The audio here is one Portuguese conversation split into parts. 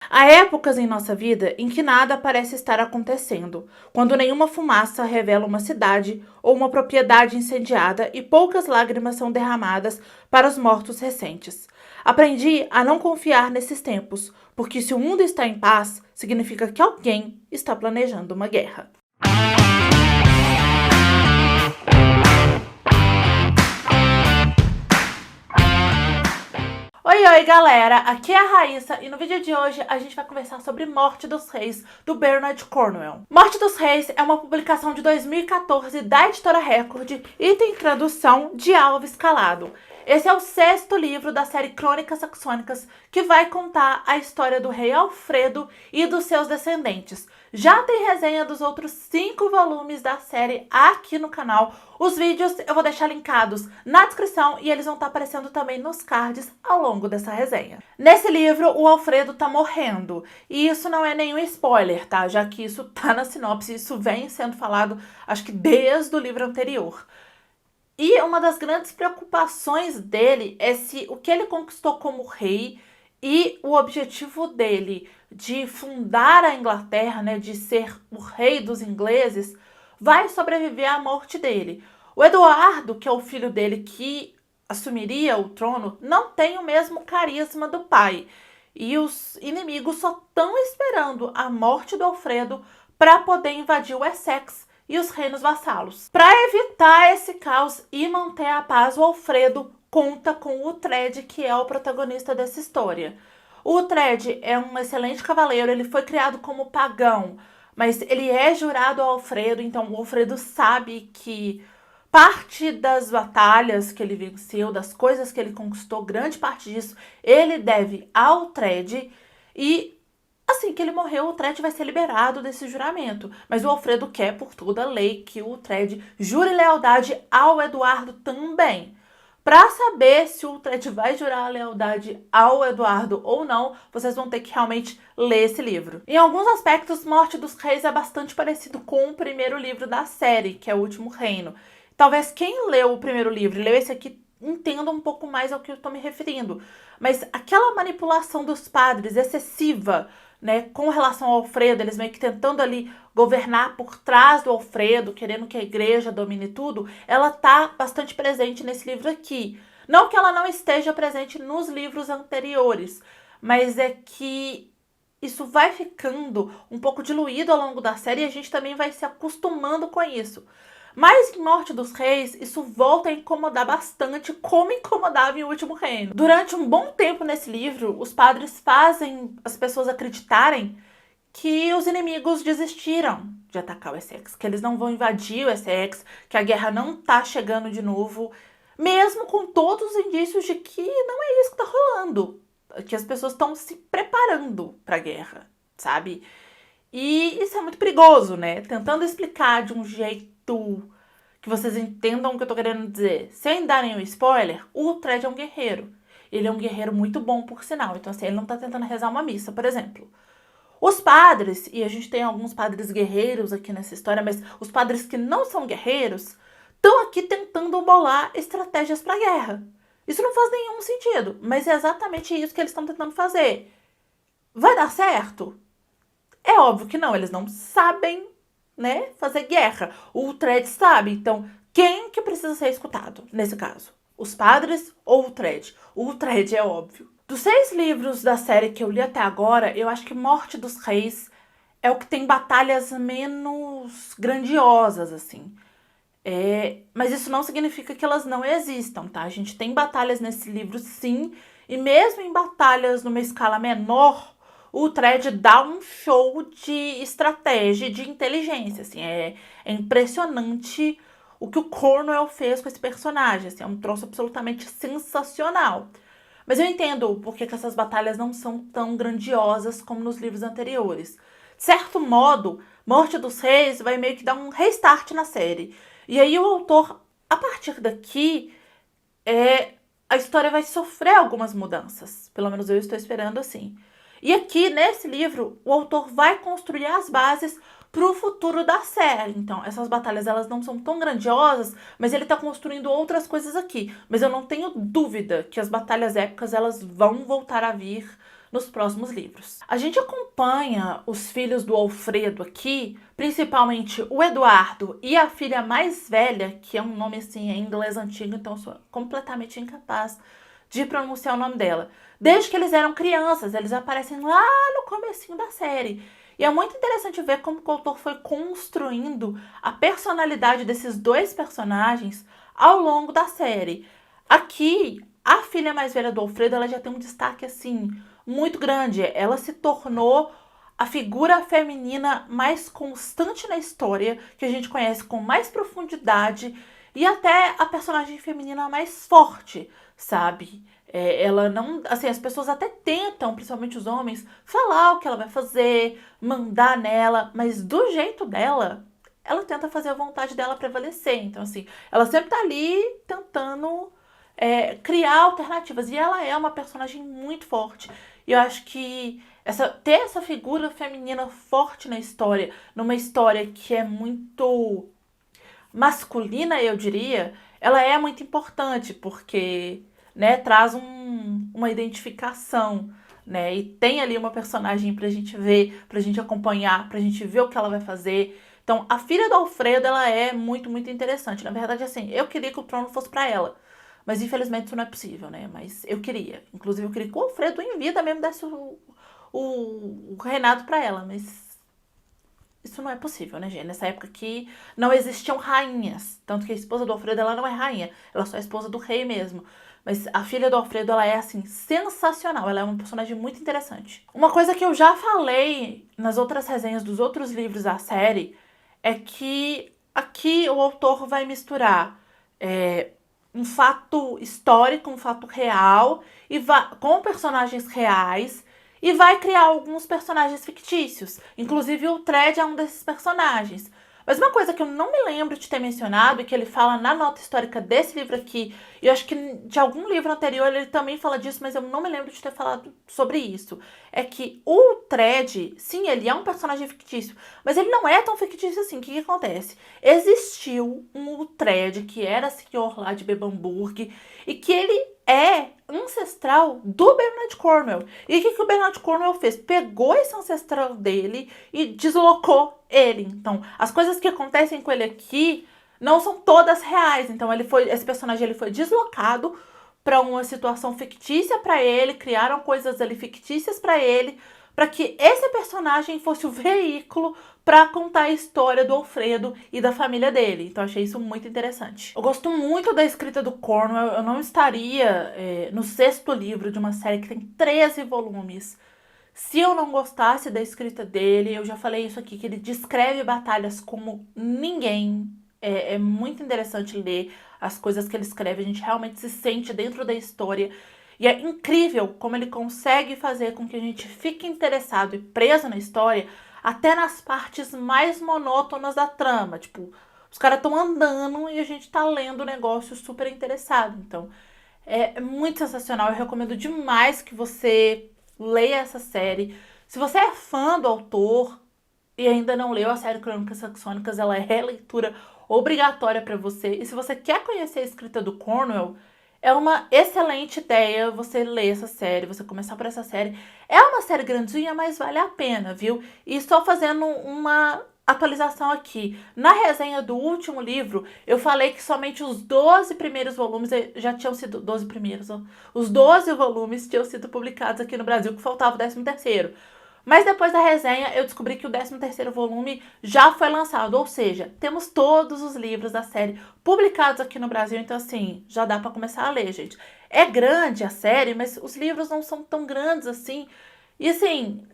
Há épocas em nossa vida em que nada parece estar acontecendo, quando nenhuma fumaça revela uma cidade ou uma propriedade incendiada e poucas lágrimas são derramadas para os mortos recentes. Aprendi a não confiar nesses tempos, porque se o mundo está em paz, significa que alguém está planejando uma guerra. Oi, galera! Aqui é a Raíssa e no vídeo de hoje a gente vai conversar sobre Morte dos Reis, do Bernard Cornwell. Morte dos Reis é uma publicação de 2014 da editora Record e tem tradução de Alves Calado. Esse é o 6º livro da série Crônicas Saxônicas, que vai contar a história do rei Alfredo e dos seus descendentes. Já tem resenha dos outros 5 volumes da série aqui no canal. Os vídeos eu vou deixar linkados na descrição e eles vão estar aparecendo também nos cards ao longo dessa resenha. Nesse livro, o Alfredo tá morrendo. E isso não é nenhum spoiler, tá? Já que isso tá na sinopse, isso vem sendo falado, acho que desde o livro anterior. E uma das grandes preocupações dele é se o que ele conquistou como rei e o objetivo dele de fundar a Inglaterra, né, de ser o rei dos ingleses, vai sobreviver à morte dele. O Eduardo, que é o filho dele que assumiria o trono, não tem o mesmo carisma do pai. E os inimigos só estão esperando a morte do Alfredo para poder invadir o Essex e os reinos vassalos. Para evitar esse caos e manter a paz, o Alfredo conta com o Uhtred, que é o protagonista dessa história. O Uhtred é um excelente cavaleiro, ele foi criado como pagão, mas ele é jurado ao Alfredo, então o Alfredo sabe que parte das batalhas que ele venceu, das coisas que ele conquistou, grande parte disso, ele deve ao Uhtred. E assim que ele morreu, o Uhtred vai ser liberado desse juramento. Mas o Alfredo quer, por toda a lei, que o Uhtred jure lealdade ao Eduardo também. Para saber se o Uhtred vai jurar lealdade ao Eduardo ou não, vocês vão ter que realmente ler esse livro. Em alguns aspectos, Morte dos Reis é bastante parecido com o primeiro livro da série, que é O Último Reino. Talvez quem leu o primeiro livro e leu esse aqui entenda um pouco mais ao que eu estou me referindo. Mas aquela manipulação dos padres excessiva, né, com relação ao Alfredo, eles meio que tentando ali governar por trás do Alfredo, querendo que a igreja domine tudo, ela tá bastante presente nesse livro aqui. Não que ela não esteja presente nos livros anteriores, mas é que isso vai ficando um pouco diluído ao longo da série e a gente também vai se acostumando com isso. Mas em Morte dos Reis, isso volta a incomodar bastante, como incomodava em O Último Reino. Durante um bom tempo nesse livro, os padres fazem as pessoas acreditarem que os inimigos desistiram de atacar o Essex, que eles não vão invadir o Essex, que a guerra não tá chegando de novo, mesmo com todos os indícios de que não é isso que tá rolando, que as pessoas estão se preparando para a guerra, sabe? E isso é muito perigoso, né? Tentando explicar de um jeito que vocês entendam o que eu tô querendo dizer. Sem dar nenhum spoiler, o Uhtred é um guerreiro. Ele é um guerreiro muito bom, por sinal. Então, assim, ele não tá tentando rezar uma missa, por exemplo. Os padres, e a gente tem alguns padres guerreiros aqui nessa história, mas os padres que não são guerreiros estão aqui tentando bolar estratégias pra guerra. Isso não faz nenhum sentido, mas é exatamente isso que eles estão tentando fazer. Vai dar certo? É óbvio que não, eles não sabem, né, fazer guerra. O Uhtred sabe, então quem que precisa ser escutado nesse caso? Os padres ou o Uhtred? O Uhtred é óbvio. Dos 6 livros da série que eu li até agora, eu acho que Morte dos Reis é o que tem batalhas menos grandiosas, assim. Mas isso não significa que elas não existam, tá? A gente tem batalhas nesse livro, sim, e mesmo em batalhas numa escala menor, o Uhtred dá um show de estratégia e de inteligência, assim, é impressionante o que o Cornwell fez com esse personagem, assim, é um troço absolutamente sensacional. Mas eu entendo porque que essas batalhas não são tão grandiosas como nos livros anteriores. De certo modo, Morte dos Reis vai meio que dar um restart na série. E aí o autor, a partir daqui, a história vai sofrer algumas mudanças. Pelo menos eu estou esperando assim. E aqui, nesse livro, o autor vai construir as bases para o futuro da série. Então, essas batalhas elas não são tão grandiosas, mas ele está construindo outras coisas aqui. Mas eu não tenho dúvida que as batalhas épicas elas vão voltar a vir nos próximos livros. A gente acompanha os filhos do Alfredo aqui, principalmente o Eduardo e a filha mais velha, que é um nome assim em inglês antigo, então eu sou completamente incapaz de pronunciar o nome dela. Desde que eles eram crianças, eles aparecem lá no comecinho da série. E é muito interessante ver como o autor foi construindo a personalidade desses dois personagens ao longo da série. Aqui, a filha mais velha do Alfredo, ela já tem um destaque assim muito grande. Ela se tornou a figura feminina mais constante na história, que a gente conhece com mais profundidade, e até a personagem feminina mais forte, sabe? Ela não. Assim, as pessoas até tentam, principalmente os homens, falar o que ela vai fazer, mandar nela, mas do jeito dela, ela tenta fazer a vontade dela prevalecer. Então, assim, ela sempre tá ali tentando criar alternativas. E ela é uma personagem muito forte. E eu acho que ter essa figura feminina forte na história, numa história que é muito masculina, eu diria, ela é muito importante, porque, né, traz uma identificação, né, e tem ali uma personagem pra gente ver, pra gente acompanhar, pra gente ver o que ela vai fazer. Então, a filha do Alfredo, ela é muito, muito interessante. Na verdade, assim, eu queria que o trono fosse pra ela, mas infelizmente isso não é possível, né, mas eu queria. Inclusive, eu queria que o Alfredo em vida mesmo desse o reinado pra ela, mas isso não é possível, né, gente? Nessa época aqui não existiam rainhas. Tanto que a esposa do Alfredo, ela não é rainha. Ela só é esposa do rei mesmo. Mas a filha do Alfredo, ela é, assim, sensacional. Ela é uma personagem muito interessante. Uma coisa que eu já falei nas outras resenhas dos outros livros da série é que aqui o autor vai misturar um fato histórico, um fato real, com personagens reais, e vai criar alguns personagens fictícios. Inclusive o Thread é um desses personagens. Mas uma coisa que eu não me lembro de ter mencionado, e que ele fala na nota histórica desse livro aqui, e eu acho que de algum livro anterior ele também fala disso, mas eu não me lembro de ter falado sobre isso, é que o Thread, sim, ele é um personagem fictício, mas ele não é tão fictício assim. O que acontece? Existiu um Thread que era senhor lá de Bebamburg, e que ele é ancestral do Bernard Cornwell. E o que o Bernard Cornwell fez? Pegou esse ancestral dele e deslocou ele. Então, as coisas que acontecem com ele aqui não são todas reais. Então, esse personagem ele foi deslocado para uma situação fictícia para ele, criaram coisas ali fictícias para ele, para que esse personagem fosse o veículo para contar a história do Alfredo e da família dele. Então, achei isso muito interessante. Eu gosto muito da escrita do Cornwell. Eu não estaria no 6º livro de uma série que tem 13 volumes se eu não gostasse da escrita dele. Eu já falei isso aqui, que ele descreve batalhas como ninguém. É muito interessante ler as coisas que ele escreve. A gente realmente se sente dentro da história. E é incrível como ele consegue fazer com que a gente fique interessado e preso na história até nas partes mais monótonas da trama. Tipo, os caras estão andando e a gente tá lendo o negócio super interessado. Então, é muito sensacional. Eu recomendo demais que você leia essa série. Se você é fã do autor e ainda não leu a série Crônicas Saxônicas, ela é leitura obrigatória para você. E se você quer conhecer a escrita do Cornwell, é uma excelente ideia você ler essa série, você começar por essa série. É uma série grandinha, mas vale a pena, viu? E só fazendo uma atualização aqui. Na resenha do último livro, eu falei que somente os 12 primeiros volumes já tinham sido... 12 primeiros, ó. Os 12 volumes tinham sido publicados aqui no Brasil, que faltava o 13º. Mas depois da resenha, eu descobri que o 13º volume já foi lançado. Ou seja, temos todos os livros da série publicados aqui no Brasil. Então, assim, já dá pra começar a ler, gente. É grande a série, mas os livros não são tão grandes assim. E, assim,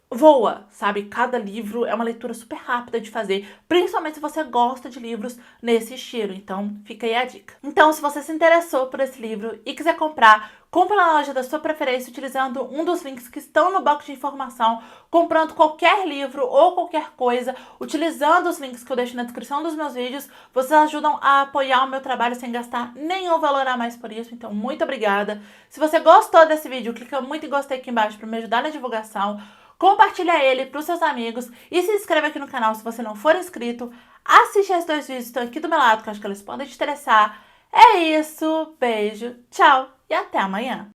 voa, sabe? Cada livro é uma leitura super rápida de fazer, principalmente se você gosta de livros nesse estilo. Então, fica aí a dica. Então, se você se interessou por esse livro e quiser comprar, compre na loja da sua preferência utilizando um dos links que estão no box de informação, comprando qualquer livro ou qualquer coisa, utilizando os links que eu deixo na descrição dos meus vídeos. Vocês ajudam a apoiar o meu trabalho sem gastar nenhum valor a mais por isso, então muito obrigada. Se você gostou desse vídeo, clica muito em gostei aqui embaixo para me ajudar na divulgação. Compartilha ele para os seus amigos e se inscreve aqui no canal se você não for inscrito. Assiste esses 2 vídeos que estão aqui do meu lado, que eu acho que eles podem te interessar. É isso, beijo, tchau e até amanhã.